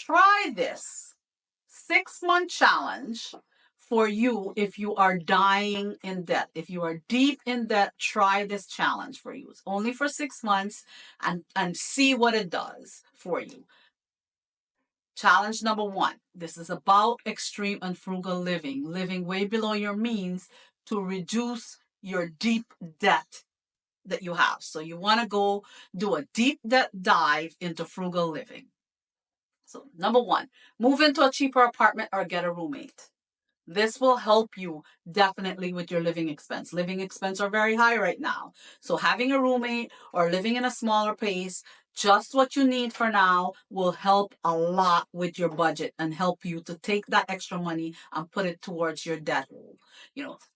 Try this 6-month challenge for you if you are dying in debt. If you are deep in debt, try this challenge for you. It's only for 6 months and see what it does for you. Challenge number 1. This is about extreme and frugal living, living way below your means to reduce your deep debt that you have. So you want to go do a deep debt dive into frugal living. So number 1, move into a cheaper apartment or get a roommate. This will help you definitely with your living expense. Living expenses are very high right now. So having a roommate or living in a smaller place, just what you need for now, will help a lot with your budget and help you to take that extra money and put it towards your debt.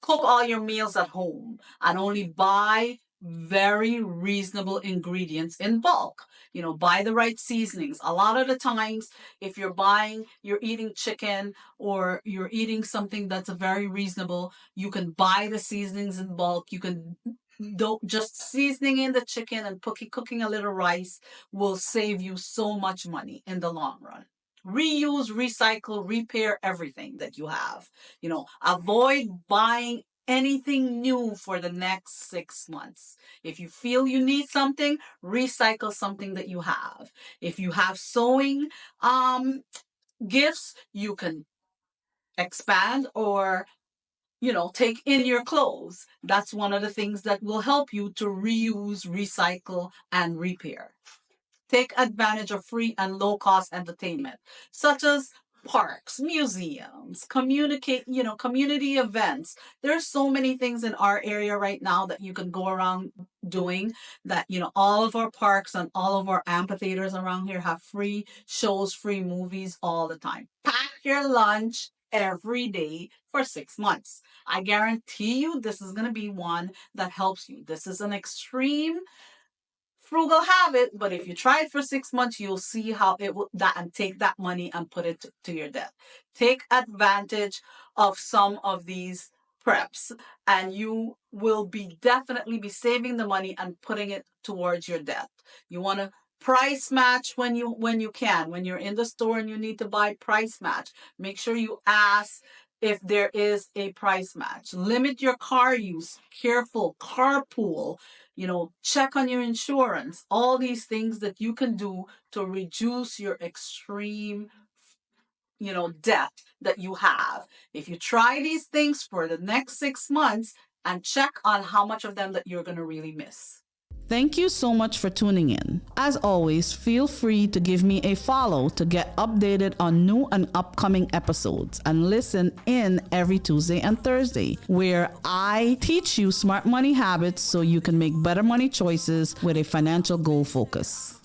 Cook all your meals at home and only buy very reasonable ingredients in bulk. Buy the right seasonings. A lot of the times, if you're eating chicken or you're eating something that's very reasonable, you can buy the seasonings in bulk. You can just seasoning in the chicken and cooking a little rice will save you so much money in the long run. Reuse, recycle, repair everything that you have. Avoid buying anything new for the next 6 months. If you feel you need something, recycle something that you have. If you have sewing gifts, you can expand or take in your clothes. That's one of the things that will help you to reuse, recycle, and repair. Take advantage of free and low-cost entertainment, such as parks, museums, community events. There's so many things in our area right now that you can go around doing that. All of our parks and all of our amphitheaters around here have free shows, free movies all the time. Pack your lunch every day for 6 months. I guarantee you this is going to be one that helps you. This is an extreme frugal habit, but if you try it for 6 months, you'll see how it will and take that money and put it to your debt. Take advantage of some of these preps and you will definitely be saving the money and putting it towards your debt. You want to price match when you can. When you're in the store and you need to buy, price match. Make sure you ask if there is a price match. Limit your car use. Careful. Carpool. Check on your insurance. All these things that you can do to reduce your extreme debt that you have. If you try these things for the next 6 months and check on how much of them that you're going to really miss. Thank you so much for tuning in. As always, feel free to give me a follow to get updated on new and upcoming episodes and listen in every Tuesday and Thursday, where I teach you smart money habits so you can make better money choices with a financial goal focus.